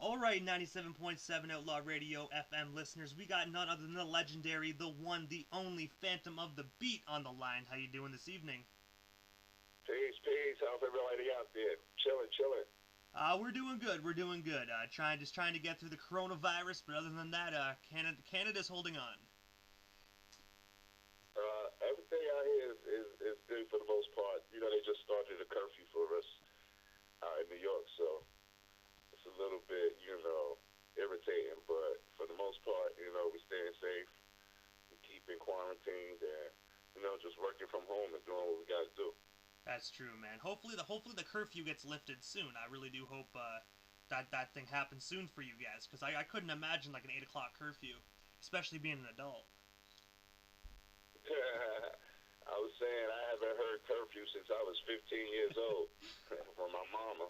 Alright, 97.7 Outlaw Radio FM listeners, we got none other than the legendary, the one, the only Fantom of the Beat on the line. How you doing this evening? Peace, peace. How's everybody out there? Chilling, chilling. We're doing good. We're doing good. Trying to get through the coronavirus, but other than that, Canada's holding on. Everything out here is good for the most part. You know, they just started a curfew for us out in New York, so it's a little bit, irritating. But for the most part, we're staying safe, we keeping quarantined, and just working from home and doing what we got to do. That's true, man. Hopefully the curfew gets lifted soon. I really do hope that thing happens soon for you guys, because I couldn't imagine like an 8 o'clock curfew, especially being an adult. I was saying I haven't heard curfew since I was 15 years old from my mama.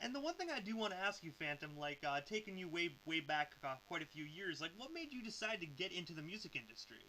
And the one thing I do want to ask you, Fantom, like taking you way back quite a few years, like what made you decide to get into the music industry?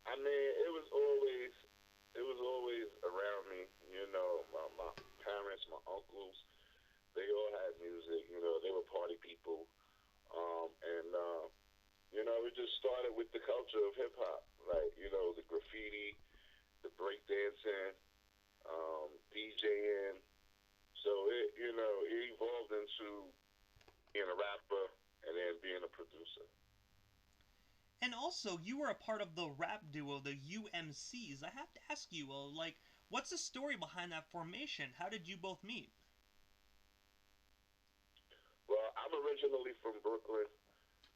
I mean, it was always around me. My parents, my uncles, they all had music. They were party people, it just started with the culture of hip hop, like the graffiti, the breakdancing, DJing. So it evolved into being a rapper and then being a producer. And also, you were a part of the rap duo, the UMCs. I have to ask you, what's the story behind that formation? How did you both meet? Well, I'm originally from Brooklyn,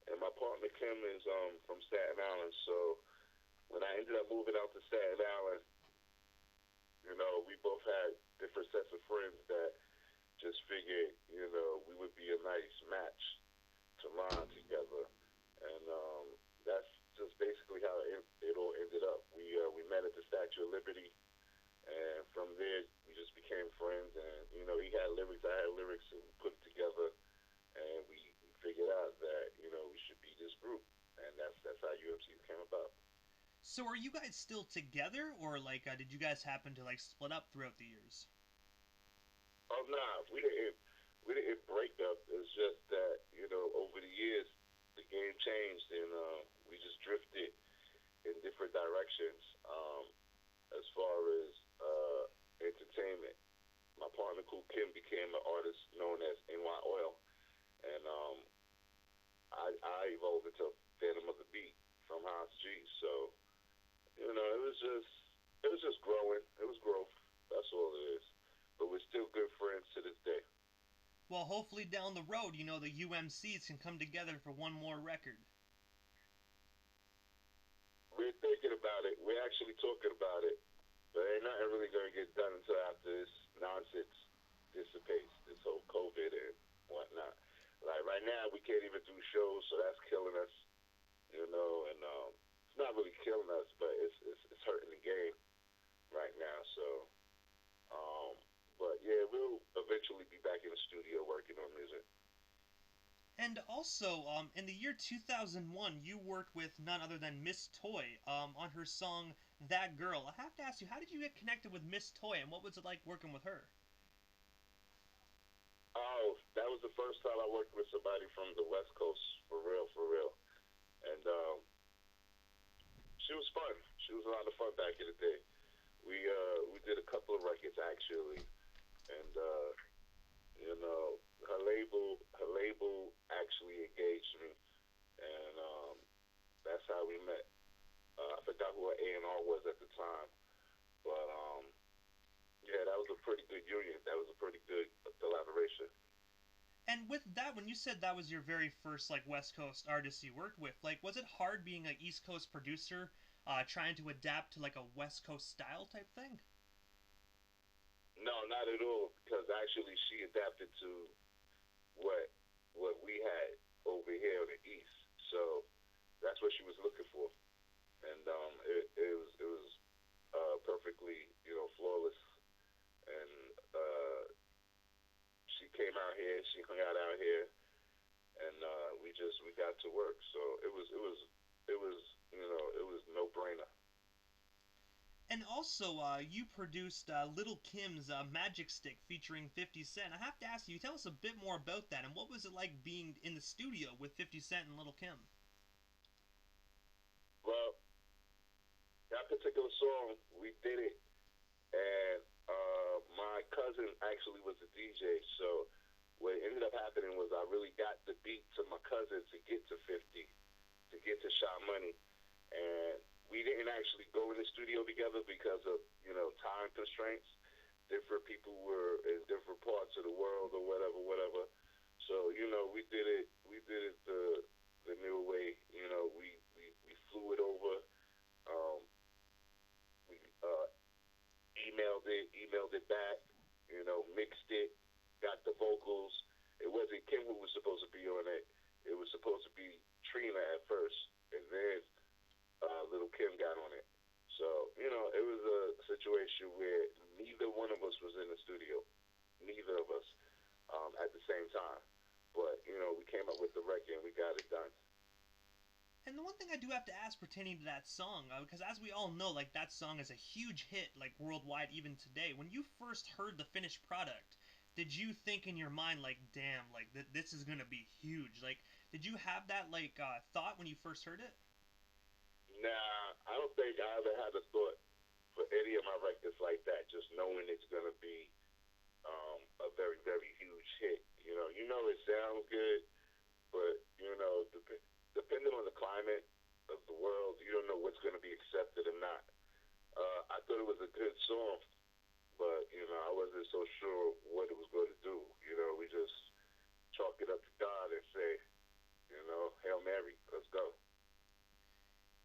and my partner Kim is from Staten Island. So when I ended up moving out to Staten Island, we both had different sets of friends that just figured, we would be a nice match to rhyme together. And that's just basically how it all ended up. We met at the Statue of Liberty, and from there we just became friends. And he had lyrics, I had lyrics, and we put it together, and we figured out that we should be this group, and that's how UMC came about. So are you guys still together, or did you guys happen to split up throughout the years? Oh nah, we didn't break up. It's just that over the years the game changed, and we just drifted in different directions. As far as entertainment, my partner Cool Kim became an artist known as NY Oil, and I evolved into Fantom of the Beat from Hans G. So it was just growing. It was growth. That's all it is. But we're still good friends to this day. Well, hopefully down the road, the UMCs can come together for one more record. We're thinking about it. We're actually talking about it. But ain't nothing really going to get done until after this nonsense dissipates, this whole COVID and whatnot. Like right now, we can't even do shows, so that's killing us, and it's not really killing us, but it's hurting the game right now. So, but yeah, we'll eventually be back in the studio working on music. And also, in the year 2001, you worked with none other than Miss Toy on her song That Girl. I have to ask you, how did you get connected with Miss Toy, and what was it like working with her? Oh, that was the first time I worked with somebody from the West Coast, for real, for real. And she was fun. She was a lot of fun back in the day. We did a couple of records actually, and her label actually engaged me, and that's how we met. I forgot who her A&R was at the time, but yeah, that was a pretty good union. That was a pretty good collaboration. And with that, when you said that was your very first West Coast artist you worked with, was it hard being an East Coast producer, trying to adapt to a West Coast style type thing? No, not at all. Because actually, she adapted to what we had over here on the East. So that's what she was looking for, and it was perfectly flawless. And she came out here, she hung out here, and we got to work. So it was no brainer. And also, also, you produced Little Kim's Magic Stick featuring 50 Cent. I have to ask you, tell us a bit more about that, and what was it like being in the studio with 50 Cent and Little Kim? Well, that particular song, we did it, and my cousin actually was a DJ. So what ended up happening was I really got the beat to my cousin to get to 50, to get to Shot Money, and we didn't actually go in the studio together because of time constraints. Different people were in different parts of the world or whatever, whatever. So we did it the new way. We flew it over. Um, we emailed it back. Mixed it, got the vocals. It wasn't Kim who was supposed to be on it. It was supposed to be Trina at first, and then Little Kim got on it. So, it was a situation where neither one of us was in the studio. Neither of us at the same time. But, we came up with the record and we got it done. And the one thing I do have to ask pertaining to that song, because as we all know, like that song is a huge hit, like worldwide even today. When you first heard the finished product, did you think in your mind like, damn, like this is gonna be huge? Like, did you have that like thought when you first heard it? Nah, I don't think I ever had a thought for any of my records like that, just knowing it's going to be a very, very huge hit. It sounds good, but depending on the climate of the world, you don't know what's going to be accepted or not. I thought it was a good song, but I wasn't so sure what it was going to do. We just chalk it up to God and say, Hail Mary, let's go.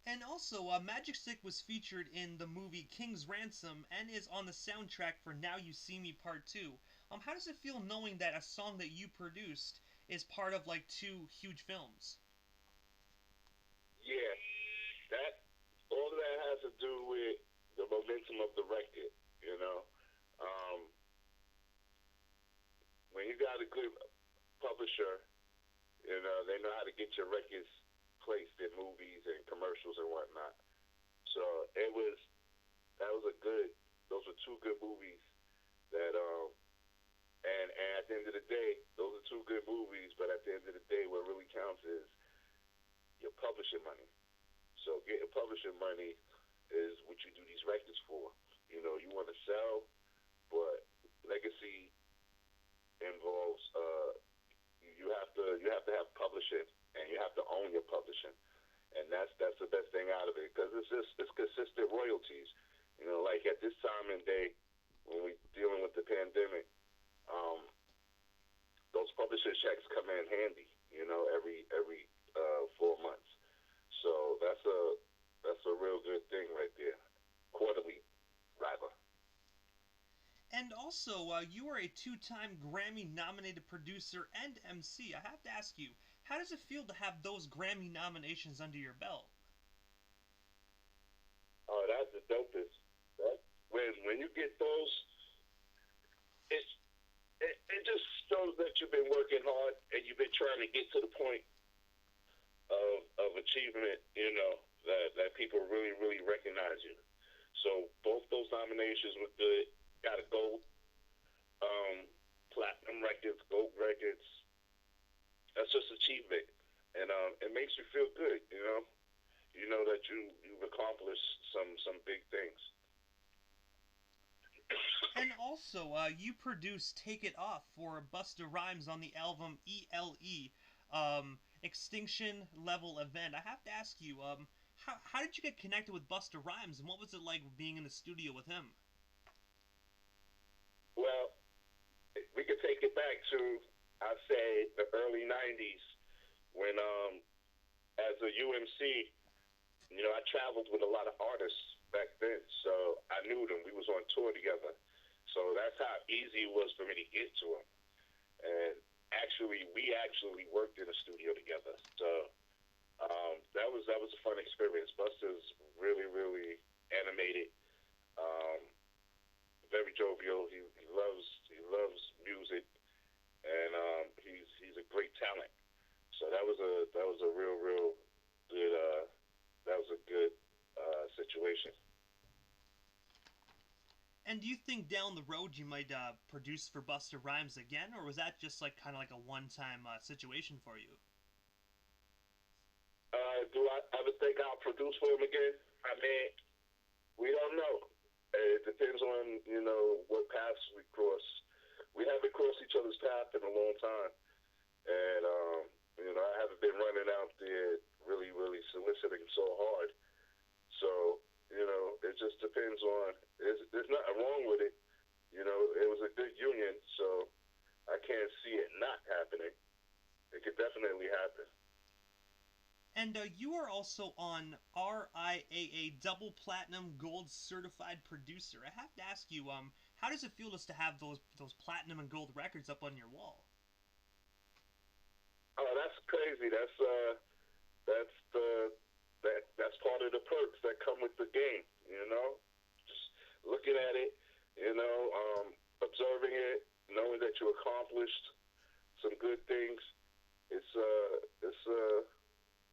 And also, Magic Stick was featured in the movie King's Ransom and is on the soundtrack for Now You See Me Part 2. How does it feel knowing that a song that you produced is part of like two huge films? Yeah, that all of that has to do with the momentum of the record. You know, um, when you got a good publisher, they know how to get your records placed in movies and commercials and whatnot. So that was a good. Those were two good movies that and at the end of the day, those are two good movies. But at the end of the day, what really counts is your publishing money. So getting publishing money is what you do these records for. You want to sell, but legacy involves you have to have publishing, and you have to own your publishing, and that's the best thing out of it because it's consistent royalties. Like at this time and day when we dealing with the pandemic, um, those publishing checks come in handy. Every 4 months. So that's a real good thing right there. Quarterly, rather. And also, you are a two-time Grammy-nominated producer and MC. I have to ask you, how does it feel to have those Grammy nominations under your belt? Oh, that's the dopest. That when you get those, it's it just shows that you've been working hard and you've been trying to get to the point of achievement. That people really really recognize you. So both those nominations were good. Got a gold, platinum records, gold records. That's just achievement, and it makes you feel good. You know that you've accomplished some big things. And also, you produced "Take It Off" for Busta Rhymes on the album ELE, Extinction Level Event. I have to ask you, how did you get connected with Busta Rhymes, and what was it like being in the studio with him? Well, we could take it back to I'd say the early '90s when as a UMC, I traveled with a lot of artists back then, so I knew them. We was on tour together, so that's how easy it was for me to get to them. And we actually worked in a studio together, so that was a fun experience. Buster's really really animated, um, very jovial. He loves music, and he's a great talent. So that was a real good that was a good situation. And do you think down the road you might produce for Busta Rhymes again, or was that just like kind of like a one-time situation for you? Do I ever think I'll produce for him again? I mean, we don't know. It depends on what paths we cross. We haven't crossed each other's path in a long time, and I haven't been running out there really, really soliciting so hard. So it just depends on. There's nothing wrong with it. It was a good union, so I can't see it not happening. It could definitely happen. And you are also on RIAA Double Platinum Gold Certified Producer. I have to ask you, how does it feel just to have those platinum and gold records up on your wall? Oh, that's crazy. That's that's part of the perks that come with the game. Just looking at it, observing it, knowing that you accomplished some good things. It's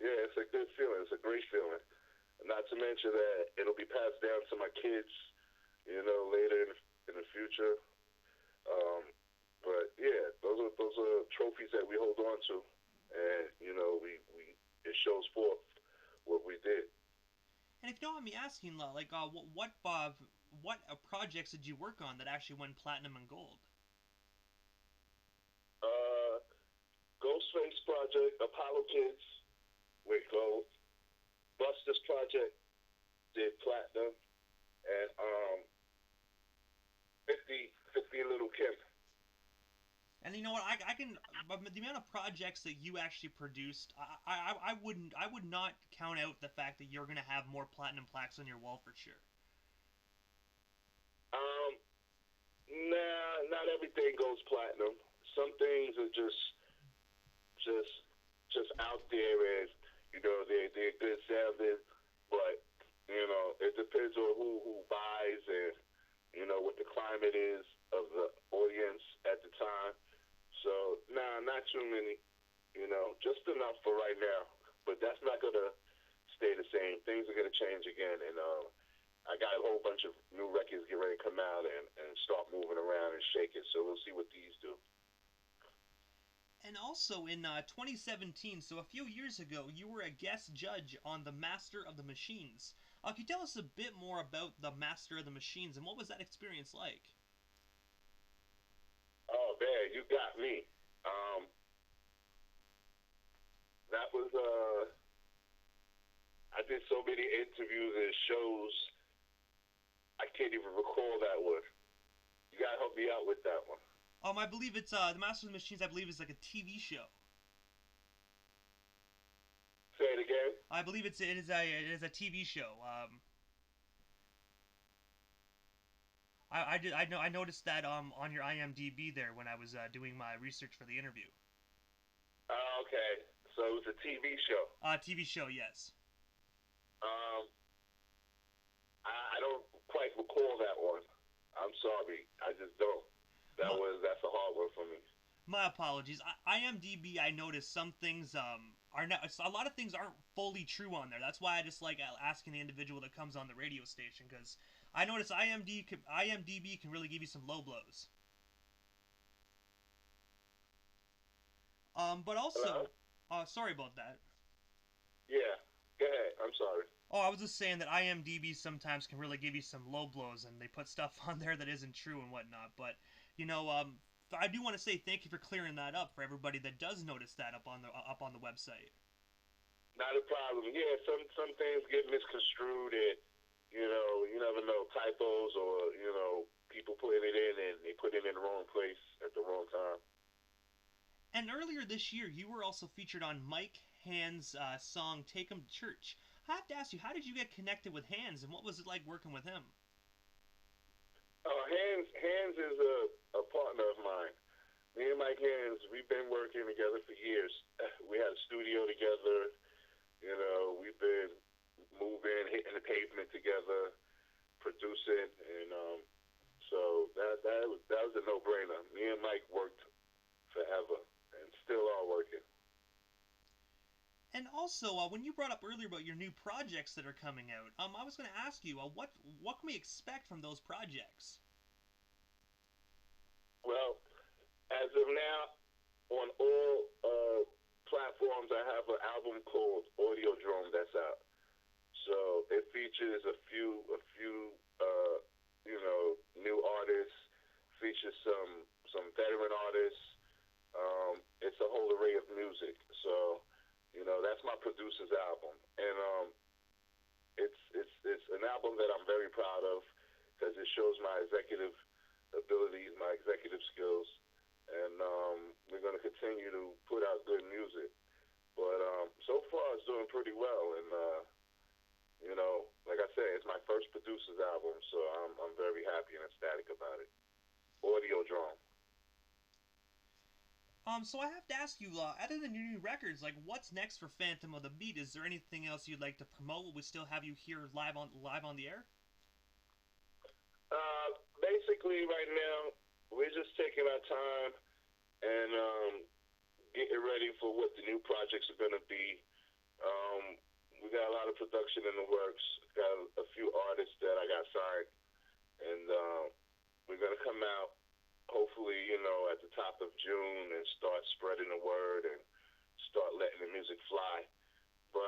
yeah, it's a good feeling. It's a great feeling. Not to mention that it'll be passed down to my kids, later in the future. Um, but yeah, those are trophies that we hold on to, and we it shows forth what we did. And if you don't mind me asking, like, what projects did you work on that actually went platinum and gold? Uh, Ghostface Project, Apollo Kids with gold. Buster's Project did platinum, and 50 Little Kim. And you know what? I can the amount of projects that you actually produced. I would not count out the fact that you're gonna have more platinum plaques on your wall for sure. Um, nah, not everything goes platinum. Some things are just just out there, and they're good sounding, but it depends on who buys, and what the climate is of the audience at the time. So nah, not too many. Just enough for right now. But that's not gonna stay the same. Things are gonna change again, and I got a whole bunch of new records getting ready to come out and start moving around and shake it. So we'll see what these do. And also in 2017, so a few years ago, you were a guest judge on the Master of the Machines. Can you tell us a bit more about the Master of the Machines and what was that experience like? Oh man, you got me. That was I did so many interviews and shows. I can't even recall that one. You gotta help me out with that one. I believe it's the Master of the Machines. I believe is like a TV show. Say it again. I believe it is a TV show. I noticed that on your IMDb there when I was doing my research for the interview. Okay, so it was a TV show. TV show, yes. Um, I don't quite recall that one. I'm sorry, I just don't. That's a hard one for me. My apologies. IMDb, I noticed some things are not. A lot of things aren't fully true on there. That's why I just like asking the individual that comes on the radio station because I noticed IMDb can really give you some low blows. But also, Hello? sorry about that. Yeah, go ahead. I'm sorry. Oh, I was just saying that IMDb sometimes can really give you some low blows, and they put stuff on there that isn't true and whatnot. But I do want to say thank you for clearing that up for everybody that does notice that up on the website. Not a problem. Yeah, some things get misconstrued, and you never know, typos, or people putting it in and they put it in the wrong place at the wrong time. And earlier this year, you were also featured on Mike Hand's song "Take 'Em to Church." I have to ask you, how did you get connected with Hands, and what was it like working with him? Hands is a partner of mine. Me and Mike Hands, we've been working together for years. We had a studio together. We've been moving, hitting the pavement together, producing, and so that was a no-brainer. Me and Mike worked forever, and still are working. And also, when you brought up earlier about your new projects that are coming out, I was going to ask you, what can we expect from those projects? Well, as of now, on all platforms, I have an album called Audio Drone that's out. So it features a few, new artists. Features some veteran artists. It's a whole array of music. So, that's my producer's album, and it's an album that I'm very proud of because it shows my executive abilities, my executive skills, and we're going to continue to put out good music. But so far, it's doing pretty well, and like I said, it's my first producer's album, so I'm very happy and ecstatic about it. Audio Drone. So I have to ask you, other than your new records, like what's next for Phantom of the Beat? Is there anything else you'd like to promote? Will we still have you here live on the air? Basically, right now, we're just taking our time and getting ready for what the new projects are going to be. We got a lot of production in the works. Got a few artists that I got signed, and we're going to come out hopefully, at the top of June and start spreading the word and start letting the music fly. But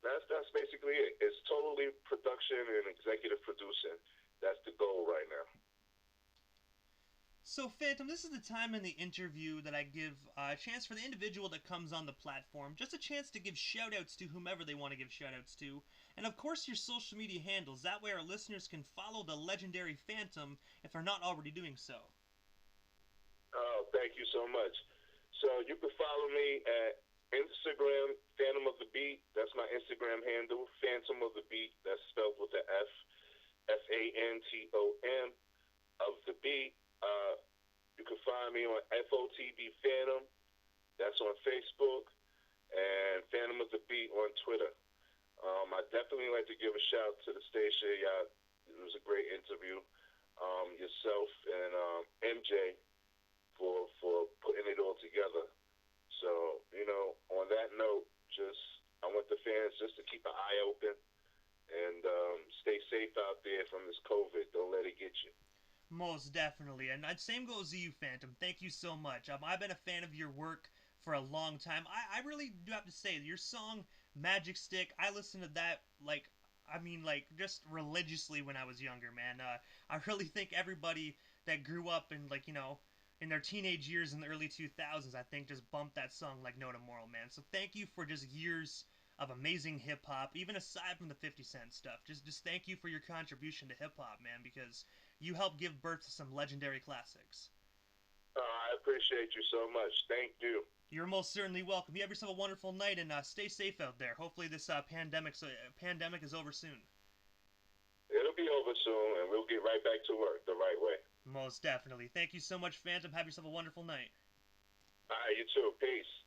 that's basically it. It's totally production and executive producing. That's the goal right now. So, Phantom, this is the time in the interview that I give a chance for the individual that comes on the platform, just a chance to give shout-outs to whomever they want to give shout-outs to, and of course your social media handles. That way our listeners can follow the legendary Phantom if they're not already doing so. Oh, thank you so much. So you can follow me at Instagram, Phantom of the Beat. That's my Instagram handle. Phantom of the Beat. That's spelled with the F. Fantom of the Beat. You can find me on FOTB Phantom. That's on Facebook. And Phantom of the Beat on Twitter. I definitely like to give a shout to the station. Y'all, it was a great interview. Yourself and MJ for putting it all together. So, on that note, I want the fans just to keep an eye open and stay safe out there from this COVID. Don't let it get you. Most definitely, and same goes to you, Phantom. Thank you so much. I've been a fan of your work for a long time. I really do have to say, your song Magic Stick, I listened to that just religiously when I was younger, man. I really think everybody that grew up in their teenage years in the early 2000s, I think just bumped that song like no tomorrow, man. So thank you for just years of amazing hip hop, even aside from the 50 Cent stuff. Just thank you for your contribution to hip hop, man, because you helped give birth to some legendary classics. I appreciate you so much. Thank you. You're most certainly welcome. You have yourself a wonderful night, and stay safe out there. Hopefully this pandemic is over soon. It'll be over soon, and we'll get right back to work the right way. Most definitely. Thank you so much, Phantom. Have yourself a wonderful night. All right, you too. Peace.